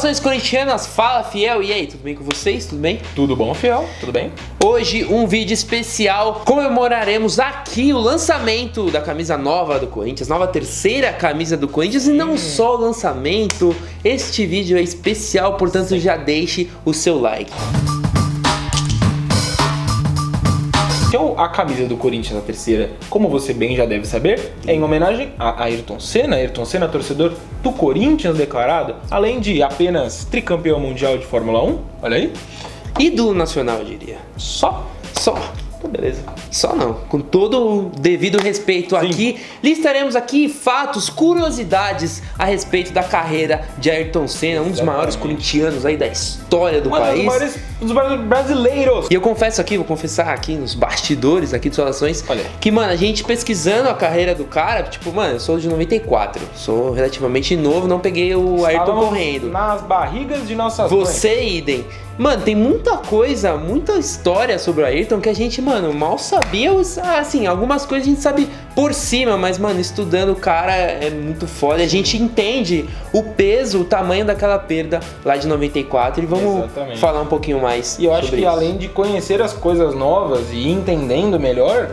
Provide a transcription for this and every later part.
Saudações corintianas, fala fiel, e aí, tudo bem com vocês? Tudo bem? Tudo bom, fiel? Tudo bem? Hoje um vídeo especial, comemoraremos aqui o lançamento da camisa nova do Corinthians, nova terceira camisa do Corinthians, e não só o lançamento, este vídeo é especial, portanto já deixe o seu like. Então, a camisa do Corinthians, a terceira, como você bem já deve saber, é em homenagem a Ayrton Senna. Ayrton Senna, torcedor do Corinthians declarado, além de apenas tricampeão mundial de Fórmula 1, olha aí. Ídolo nacional, eu diria. Só? Só. Então, beleza. Só não. Com todo o devido respeito aqui, listaremos aqui fatos, curiosidades a respeito da carreira de Ayrton Senna, um dos maiores corintianos aí da história do país. Um dos maiores brasileiros. E eu confesso aqui, vou confessar aqui nos bastidores aqui de Saudações, Olha. que, mano, a gente pesquisando a carreira do cara, tipo, mano, eu sou de 94, sou relativamente novo, não peguei o Ayrton Estávamos correndo. nas barrigas de nossas mães. Você, idem. Mano, tem muita coisa, muita história sobre o Ayrton que a gente, mano, mal sabia. Assim, algumas coisas a gente sabe por cima, mas, mano, estudando o cara é muito foda. A gente entende o peso, o tamanho daquela perda lá de 94 e vamos falar um pouquinho mais. E eu acho sobre que isso. além de conhecer as coisas novas e entendendo melhor,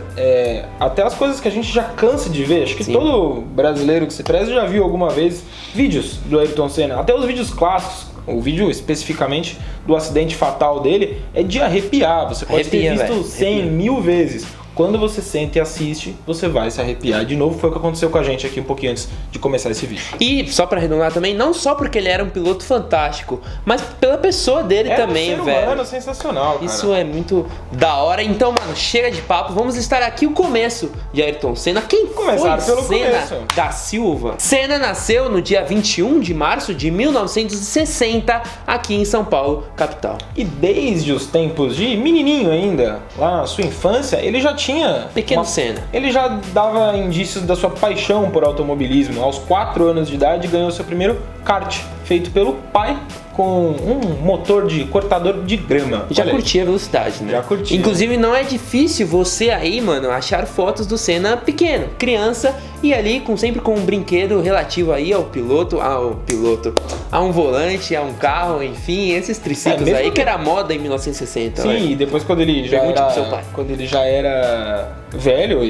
até as coisas que a gente já cansa de ver. Acho que Sim. todo brasileiro que se preza já viu alguma vez vídeos do Ayrton Senna, até os vídeos clássicos. O vídeo especificamente do acidente fatal dele é de arrepiar. Você pode ter visto 100 mil vezes. Quando você senta e assiste, você vai se arrepiar de novo. Foi o que aconteceu com a gente aqui um pouquinho antes de começar esse vídeo. E só pra arredondar também, não só porque ele era um piloto fantástico, mas pela pessoa dele também, um ser velho. humano sensacional, cara. Isso é muito da hora. Então, mano, chega de papo. Vamos listar aqui o começo de Ayrton Senna. Quem Começar foi pelo Senna começo. da Silva? Senna nasceu no dia 21 de março de 1960 aqui em São Paulo, capital. E desde os tempos de menininho ainda, lá na sua infância, ele já tinha... Pequeno Senna. Ele já dava indícios da sua paixão por automobilismo. Aos 4 anos de idade ganhou seu primeiro kart, feito pelo pai, com um motor de cortador de grama. Já curtia a velocidade, né? Já curtia. Inclusive, não é difícil você aí, mano, achar fotos do Senna pequeno, criança, e ali sempre com um brinquedo relativo aí ao piloto, a um volante, a um carro, enfim, esses triciclos aí, que era moda em 1960. Sim, e depois quando ele já Pergunte era, pro seu pai. quando ele já era velho,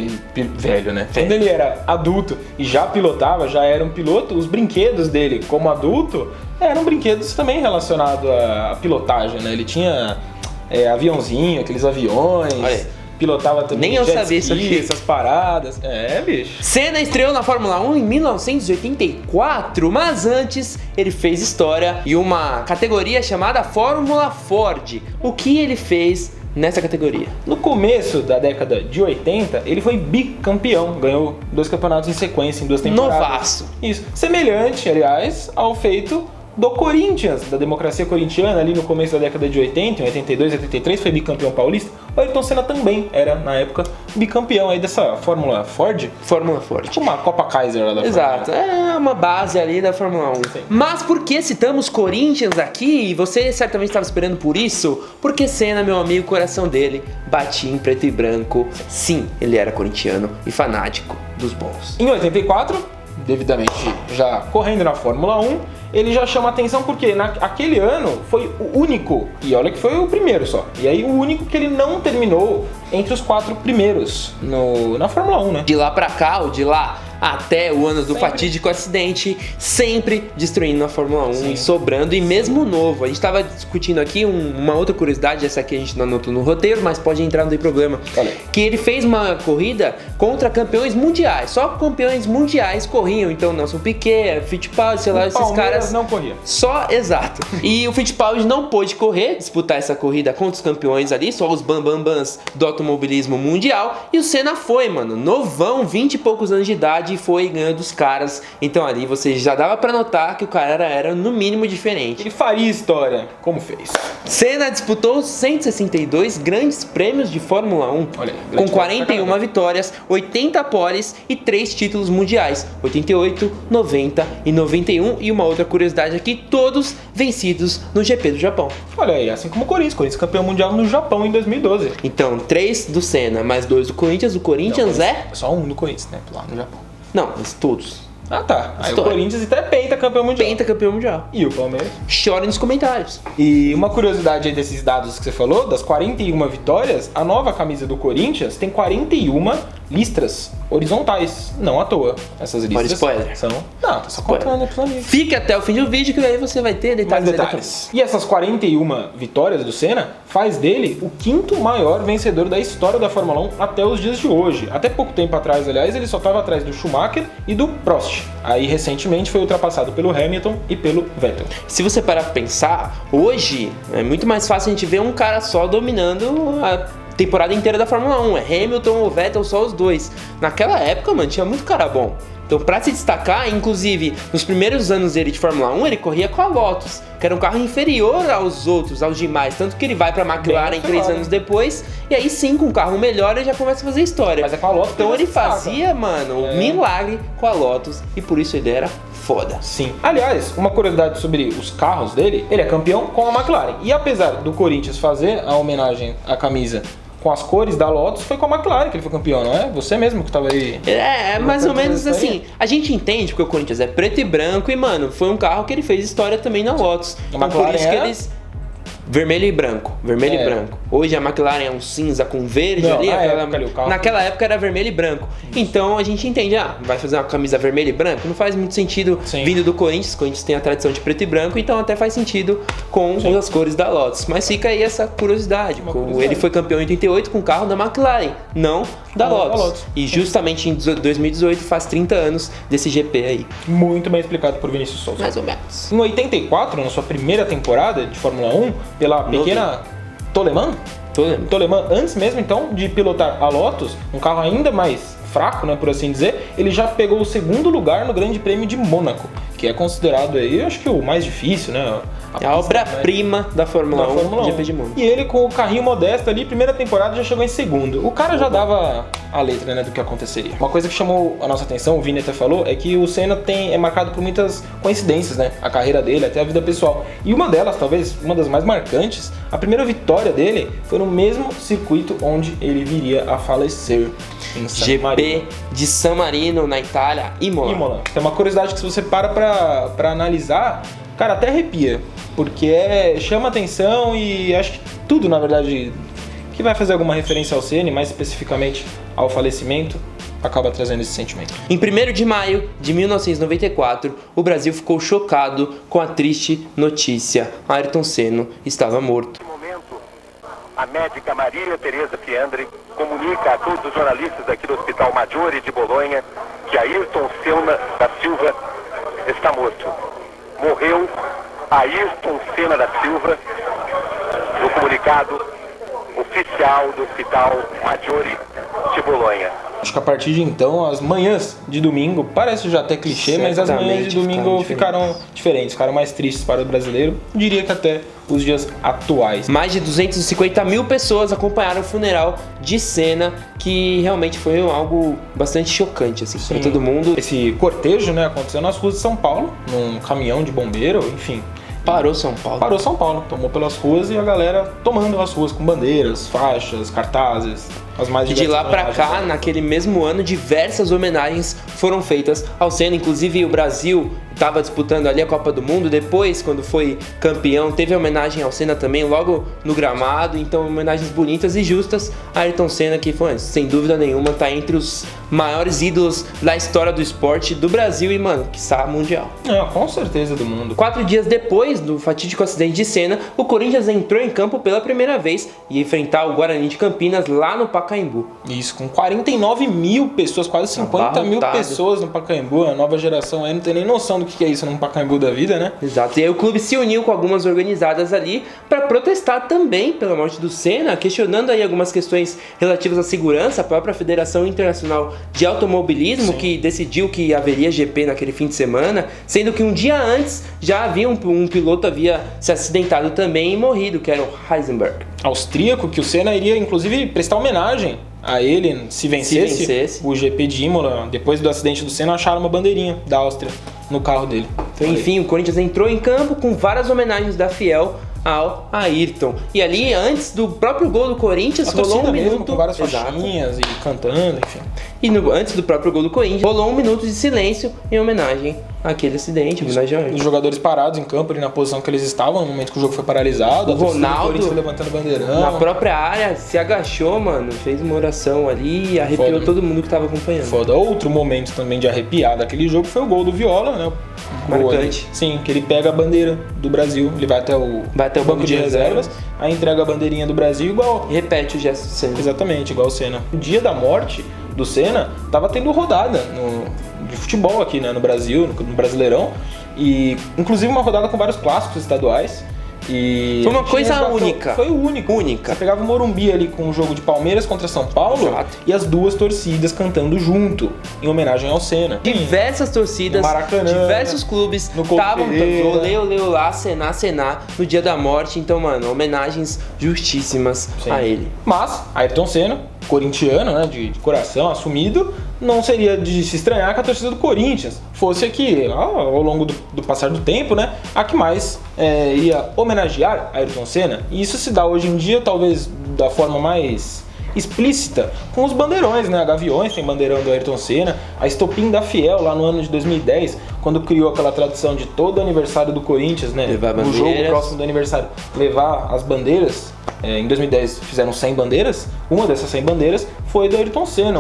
né? Quando ele era adulto e já pilotava, já era um piloto, os brinquedos dele como adulto eram brinquedos também relacionados à pilotagem, né? Ele tinha aviãozinho, aqueles aviões, pilotava também Nem eu jet sabia ski, isso aqui. essas paradas. Bicho. Senna estreou na Fórmula 1 em 1984, mas antes ele fez história em uma categoria chamada Fórmula Ford. O que ele fez nessa categoria? No começo da década de 80, ele foi bicampeão, ganhou 2 campeonatos em sequência em 2 temporadas. Novaço. Isso, semelhante, aliás, ao feito do Corinthians, da democracia corintiana, ali no começo da década de 80, em 82, 83, foi bicampeão paulista. O Ayrton Senna também era, na época, bicampeão aí dessa Fórmula Ford. Fórmula Ford. Tipo uma Copa Kaiser lá da Exato, Fórmula. é uma base ali da Fórmula 1. Sim. Mas por que citamos Corinthians aqui? E você certamente estava esperando por isso? Porque Senna, meu amigo, o coração dele batia em preto e branco. Sim, ele era corintiano e fanático dos bons. Em 84, devidamente já correndo na Fórmula 1, ele já chama atenção porque naquele ano foi o único, e olha que foi o primeiro só, e aí o único que ele não terminou entre os 4 primeiros na Fórmula 1, né? De lá pra cá, ou de lá até o ano do fatídico acidente, sempre destruindo a Fórmula 1 Sim. e sobrando, e mesmo novo. A gente tava discutindo aqui uma outra curiosidade, essa aqui a gente não anotou no roteiro, mas pode entrar, não tem problema. Olha. Que ele fez uma corrida contra campeões mundiais, só campeões mundiais corriam, então Nelson Piquet, Fittipaldi, sei lá, esses Palmeiras caras... não corria. Só, exato. E o Fittipaldi não pôde correr, disputar essa corrida contra os campeões ali, só os bambambans do automobilismo mundial. E o Senna foi, mano, novão, 20 e poucos anos de idade, e foi ganhando os caras. Então ali você já dava pra notar que o cara era no mínimo diferente. Ele faria história, como fez. Senna disputou 162 grandes prêmios de Fórmula 1, Olha, com 41 vitórias, 80 poles e 3 títulos mundiais, 88, 90 e 91. E uma outra curiosidade aqui, todos vencidos no GP do Japão. Olha aí, assim como o Corinthians campeão mundial no Japão em 2012. Então, 3 do Senna mais 2 do Corinthians. O Corinthians Não, só um do Corinthians, né? Lá no Japão. Não, mas todos. Ah, tá. Aí História. o Corinthians até penta campeão mundial. Penta campeão mundial. E o Palmeiras? Chora nos comentários. E uma curiosidade aí desses dados que você falou, das 41 vitórias, a nova camisa do Corinthians tem 41 listras horizontais. Não à toa. Essas Olha o listras spoiler. são... Não, tô só contando pros amigos. Fique até o fim do vídeo que aí você vai ter Mais detalhes. detalhes. E essas 41 vitórias do Senna faz dele o quinto maior vencedor da história da Fórmula 1 até os dias de hoje. Até pouco tempo atrás, aliás, ele só estava atrás do Schumacher e do Prost. Aí, recentemente, foi ultrapassado pelo Hamilton e pelo Vettel. Se você parar pra pensar, hoje é muito mais fácil a gente ver um cara só dominando a temporada inteira da Fórmula 1. É Hamilton ou Vettel, só os dois. Naquela época, mano, tinha muito cara bom. Então, pra se destacar, inclusive, nos primeiros anos dele de Fórmula 1, ele corria com a Lotus, que era um carro inferior aos outros, aos demais. Tanto que ele vai pra McLaren 3 anos depois, e aí sim, com um carro melhor, ele já começa a fazer história. Mas é com a Lotus. Então ele fazia, mano, um milagre com a Lotus, e por isso ele era foda. Sim. Aliás, uma curiosidade sobre os carros dele, ele é campeão com a McLaren. E apesar do Corinthians fazer a homenagem à camisa com as cores da Lotus, foi com a McLaren que ele foi campeão, não é? Você mesmo que tava aí. É mais ou menos assim. A gente entende porque o Corinthians é preto e branco e, mano, foi um carro que ele fez história também na Lotus. Então por isso que eles... Vermelho e branco, vermelho e branco. Hoje a McLaren é um cinza com verde ali. Naquela época era vermelho e branco. Então a gente entende, vai fazer uma camisa vermelha e branca? Não faz muito sentido vindo do Corinthians. O Corinthians tem a tradição de preto e branco, então até faz sentido com as cores da Lotus. Mas fica aí essa curiosidade. Ele foi campeão em 88 com o carro da McLaren, não da Lotus. E justamente em 2018 faz 30 anos desse GP aí. Muito bem explicado por Vinícius Souza. Mais ou menos. Em 84, na sua primeira temporada de Fórmula 1, pela pequena Toleman, antes mesmo então de pilotar a Lotus, um carro ainda mais fraco, né, por assim dizer, ele já pegou o segundo lugar no Grande Prêmio de Mônaco, que é considerado aí, eu acho que o mais difícil, né? A obra-prima da Fórmula 1, GP de Mônaco. E ele com o carrinho modesto ali, primeira temporada já chegou em segundo. O cara já dava a letra, né, do que aconteceria. Uma coisa que chamou a nossa atenção, o Vini até falou, é que o Senna é marcado por muitas coincidências, né? A carreira dele, até a vida pessoal. E uma delas, talvez uma das mais marcantes, a primeira vitória dele foi no mesmo circuito onde ele viria a falecer. Em San Marino. de San Marino, na Itália, Imola. É uma curiosidade que se você para pra analisar, cara, até arrepia. Porque chama atenção e acho que tudo, na verdade, que vai fazer alguma referência ao Senna, mais especificamente ao falecimento, acaba trazendo esse sentimento. Em 1º de maio de 1994, o Brasil ficou chocado com a triste notícia. Ayrton Senna estava morto. Nesse momento, a médica Marília Tereza Fiandre comunica a todos os jornalistas aqui do Hospital Maggiore de Bolonha que Ayrton Senna da Silva está morto. Morreu Ayrton Senna da Silva, no comunicado oficial do Hospital Maggiore de Bolonha. Acho que a partir de então, as manhãs de domingo, parece já até clichê, mas as manhãs de domingo ficaram diferentes, ficaram mais tristes para o brasileiro, diria que até os dias atuais. Mais de 250 mil pessoas acompanharam o funeral de Senna, que realmente foi algo bastante chocante, assim, para todo mundo. Esse cortejo, né, aconteceu nas ruas de São Paulo, num caminhão de bombeiro, enfim. Parou São Paulo. Parou São Paulo, tomou pelas ruas e a galera tomando as ruas com bandeiras, faixas, cartazes, as mais diversas. E de lá pra cá, naquele mesmo ano, diversas homenagens foram feitas ao Senna. Inclusive o Brasil estava disputando ali a Copa do Mundo. Depois, quando foi campeão, teve homenagem ao Senna também, logo no gramado. Então, homenagens bonitas e justas a Ayrton Senna, que foi, sem dúvida nenhuma, tá entre os maiores ídolos da história do esporte do Brasil e, mano, quiçá mundial. Com certeza do mundo. 4 dias depois do fatídico acidente de Senna, o Corinthians entrou em campo pela primeira vez e ia enfrentar o Guarani de Campinas lá no Pacaembu. Isso, com 49 mil pessoas, quase 50 mil pessoas no Pacaembu, a nova geração aí não tem nem noção do que é isso num Pacaembu da vida, né? Exato, e aí o clube se uniu com algumas organizadas ali para protestar também pela morte do Senna, questionando aí algumas questões relativas à segurança. A própria Federação Internacional de Automobilismo, que decidiu que haveria GP naquele fim de semana, sendo que um dia antes já havia um piloto havia se acidentado também e morrido, que era o Heisenberg. Austríaco, que o Senna iria inclusive prestar homenagem a ele se vencesse o GP de Imola. Depois do acidente do Senna, acharam uma bandeirinha da Áustria no carro dele. Então, enfim, o Corinthians entrou em campo com várias homenagens da Fiel ao Ayrton. E ali, antes do próprio gol do Corinthians, rolou um minuto com várias faixinhas e cantando, enfim. E antes do próprio gol do Corinthians, rolou 1 minuto de silêncio em homenagem àquele acidente, homenagem ao Ayrton. Os jogadores parados em campo, ali na posição que eles estavam, no momento que o jogo foi paralisado. O Ronaldo, levantando bandeirão. Na própria área, se agachou, mano, fez uma oração ali e arrepiou todo mundo que tava acompanhando. Foda. Outro momento também de arrepiar daquele jogo foi o gol do Viola, né? Marcante. Sim, que ele pega a bandeira do Brasil, ele vai até o banco de reservas, aí entrega a bandeirinha do Brasil igual. E repete o gesto do Senna. Exatamente, igual o Senna. No dia da morte do Senna, tava tendo rodada de futebol aqui, né, no Brasil, no Brasileirão, e inclusive uma rodada com vários clássicos estaduais. E foi uma coisa única. Foi única. Você pegava o Morumbi ali com um jogo de Palmeiras contra São Paulo. Exato. E as duas torcidas cantando junto, em homenagem ao Senna. Diversas torcidas, diversos clubes estavam cantando olê lá, Senna no dia da morte. Então, mano, homenagens justíssimas a ele. Mas, Ayrton Senna, corintiano, né, de coração, assumido, não seria de se estranhar que a torcida do Corinthians fosse aqui, ao longo do passar do tempo, né, a que mais ia homenagear Ayrton Senna. E isso se dá hoje em dia, talvez da forma mais explícita, com os bandeirões, né? A Gaviões tem bandeirão do Ayrton Senna, a Estopim da Fiel, lá no ano de 2010, quando criou aquela tradição de todo aniversário do Corinthians, né? No jogo próximo do aniversário, levar as bandeiras. Em 2010 fizeram 100 bandeiras, uma dessas 100 bandeiras foi do Ayrton Senna,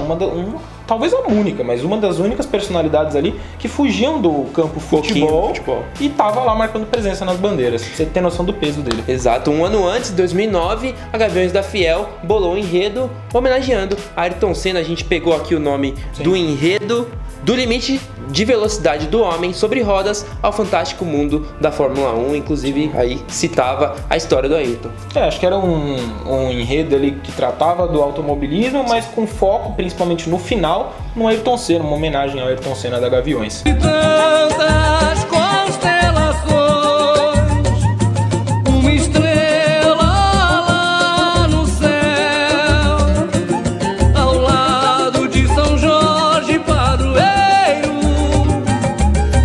talvez a única, mas uma das únicas personalidades ali que fugiam do campo futebol e tava lá marcando presença nas bandeiras. Você tem noção do peso dele. Exato, um ano antes, em 2009, a Gaviões da Fiel bolou um enredo homenageando Ayrton Senna. A gente pegou aqui o nome do enredo do limite de velocidade do homem sobre rodas ao fantástico mundo da Fórmula 1, inclusive aí citava a história do Ayrton. Acho que era um enredo ali que tratava do automobilismo, mas com foco principalmente no final no Ayrton Senna, uma homenagem ao Ayrton Senna da Gaviões. E tantas constelações, uma estrela lá no céu, ao lado de São Jorge Padroeiro,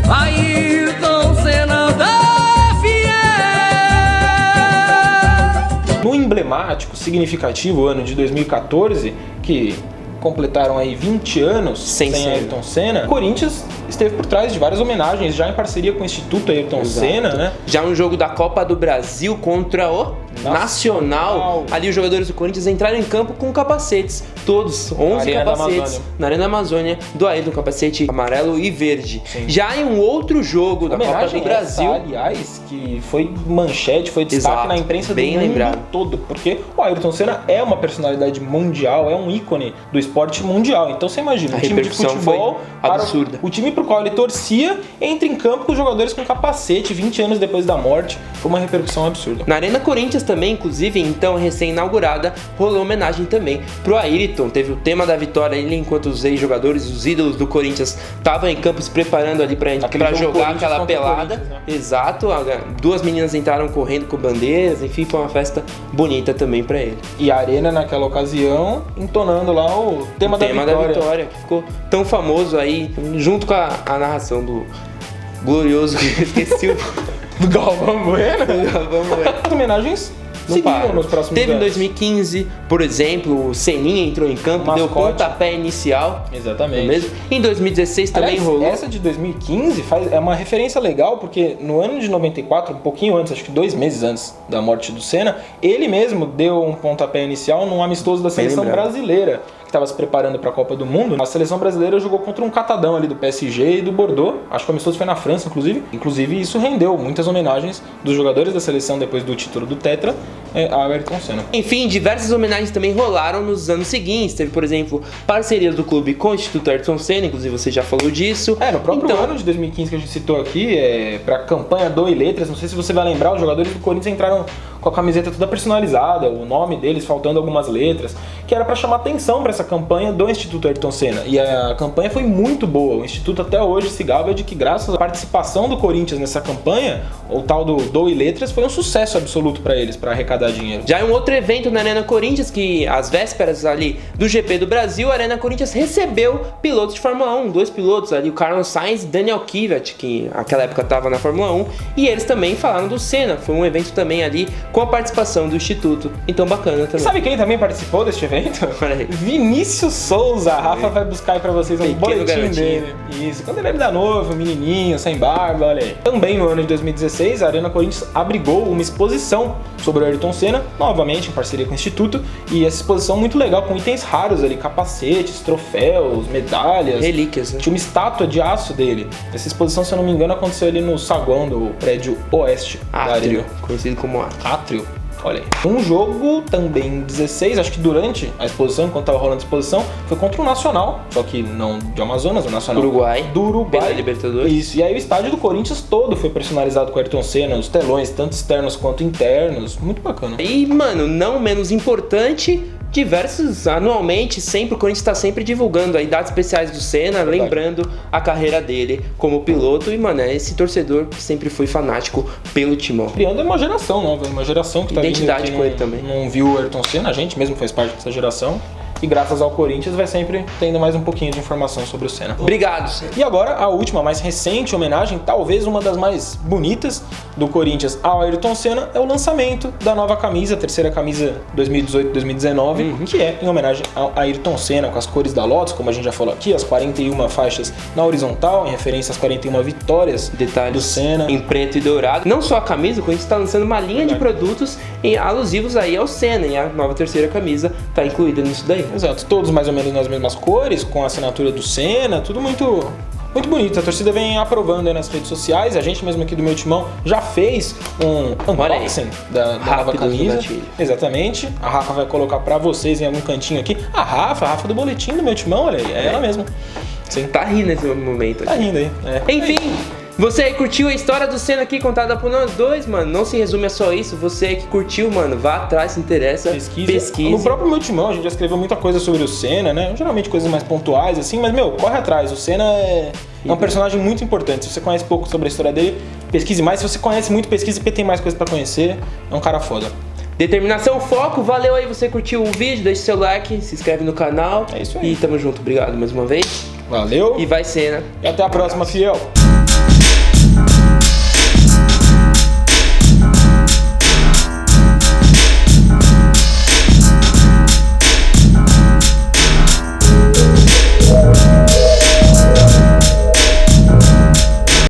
Ayrton Senna da Fiel. No emblemático, significativo ano de 2014, que completaram aí 20 anos sem Ayrton Senna, o Corinthians esteve por trás de várias homenagens, já em parceria com o Instituto Ayrton Senna, né? Já um jogo da Copa do Brasil contra o Nacional. Ali os jogadores do Corinthians entraram em campo com capacetes, todos, 11 capacetes, na Arena Amazônia, do Ayrton, capacete amarelo e verde. Sim. Já em um outro jogo da Copa do Brasil, aliás, que foi manchete, foi destaque na imprensa do mundo todo, porque o Ayrton Senna é uma personalidade mundial, é um ícone do esporte mundial. Então você imagina, o time de futebol absurda. O time pro qual ele torcia entra em campo com jogadores com capacete 20 anos depois da morte. Foi uma repercussão absurda. Na Arena Corinthians também, inclusive, então recém-inaugurada, rolou homenagem também pro Ayrton. Teve o tema da vitória ali, enquanto os ex-jogadores, os ídolos do Corinthians estavam em campo se preparando ali pra jogar aquela pelada. Né? Exato, duas meninas entraram correndo com bandeiras, enfim, foi uma festa bonita também pra ele. E a Arena naquela ocasião entonando lá o tema da vitória, que ficou tão famoso aí, junto com a narração do glorioso, esqueci o... do Galvão Bueno. As homenagens seguiram nos próximos Teve anos. Em 2015, por exemplo, o Seninha entrou em campo, deu pontapé inicial. Exatamente. Mesmo. Em 2016 também rolou. Essa de 2015 é uma referência legal, porque no ano de 94, um pouquinho antes, acho que 2 meses antes da morte do Senna, ele mesmo deu um pontapé inicial num amistoso da seleção brasileira, que estava se preparando para a Copa do Mundo. A seleção brasileira jogou contra um catadão ali do PSG e do Bordeaux. Acho que o amistoso foi na França, inclusive. Inclusive, isso rendeu muitas homenagens dos jogadores da seleção depois do título do Tetra a Ayrton Senna. Enfim, diversas homenagens também rolaram nos anos seguintes. Teve, por exemplo, parcerias do clube com o Instituto Ayrton Senna, inclusive você já falou disso. No próprio ano de 2015 que a gente citou aqui, para a campanha Doe Letras, não sei se você vai lembrar, os jogadores do Corinthians entraram com a camiseta toda personalizada, o nome deles faltando algumas letras, que era para chamar atenção para essa campanha do Instituto Ayrton Senna. E a campanha foi muito boa. O Instituto até hoje se gaba de que, graças à participação do Corinthians nessa campanha, o tal do Doe Letras foi um sucesso absoluto para eles, para arrecadar dinheiro. Já em um outro evento na Arena Corinthians, que às vésperas ali do GP do Brasil, a Arena Corinthians recebeu pilotos de Fórmula 1, 2 pilotos ali, o Carlos Sainz e Daniel Kvyat, que naquela época estava na Fórmula 1, e eles também falaram do Senna. Foi um evento também ali com a participação do Instituto, então bacana também. Sabe quem também participou deste evento? Vinícius Vinícius Souza. A Rafa vai buscar aí pra vocês um Pequeno boletim garotinho. dele. Isso, quando ele era novo, menininho, sem barba, olha aí. Também no ano de 2016, a Arena Corinthians abrigou uma exposição sobre o Ayrton Senna, novamente em parceria com o Instituto, e essa exposição muito legal, com itens raros ali, capacetes, troféus, medalhas. Relíquias, né? Tinha uma estátua de aço dele. Essa exposição, se eu não me engano, aconteceu ali no saguão do prédio oeste da Átrio, Arena. conhecido como Átrio. Átrio. Olha aí. Um jogo também em 16, acho que durante a exposição, enquanto estava rolando a exposição, foi contra o Nacional, só que não de Amazonas, o Nacional Uruguai. do Uruguai. Pela Libertadores. Isso, e aí o estádio do Corinthians todo foi personalizado com o Ayrton Senna, os telões, tanto externos quanto internos, muito bacana. E, mano, não menos importante, diversos, anualmente, sempre, o Corinthians tá sempre divulgando aí datas especiais do Senna, lembrando a carreira dele como piloto. E, mano, é esse torcedor que sempre foi fanático pelo timão. Criando uma geração nova, uma geração que tá Identidade vindo, que com ele também. não viu o Ayrton Senna, a gente mesmo faz parte dessa geração. E graças ao Corinthians vai sempre tendo mais um pouquinho de informação sobre o Senna. Obrigado, Senna. E agora a última, mais recente homenagem, talvez uma das mais bonitas do Corinthians ao Ayrton Senna, é o lançamento da nova camisa, a terceira camisa 2018-2019, que é em homenagem ao Ayrton Senna, com as cores da Lotus, como a gente já falou aqui, as 41 faixas na horizontal, em referência às 41 vitórias Detalhes do Senna. em preto e dourado. Não só a camisa, o Corinthians está lançando uma linha de produtos alusivos aí ao Senna, e a nova terceira camisa tá incluída nisso daí. Exato, todos mais ou menos nas mesmas cores, com a assinatura do Senna, tudo muito bonito. A torcida vem aprovando aí nas redes sociais, a gente mesmo aqui do Meu Timão já fez um unboxing da nova Rápido no camisa. gatilho. Exatamente, a Rafa vai colocar pra vocês em algum cantinho aqui. A Rafa do boletim do Meu Timão, olha aí, é ela mesma. Você tá rindo nesse momento Tá aqui. rindo aí. É. Enfim, você aí curtiu a história do Senna aqui contada por nós dois, mano. Não se resume a só isso. Você aí que curtiu, mano, vá atrás, se interessa, pesquise. No próprio Meu Timão a gente já escreveu muita coisa sobre o Senna, né? Geralmente coisas mais pontuais assim, mas meu, corre atrás. O Senna é um personagem muito importante. Se você conhece pouco sobre a história dele, pesquise mais. Se você conhece muito, pesquise porque tem mais coisa pra conhecer. É um cara foda. Determinação, foco, valeu aí, você curtiu o vídeo, deixa seu like, se inscreve no canal. É isso aí. E tamo junto, obrigado mais uma vez. Valeu E vai Senna. e até a próxima, fiel.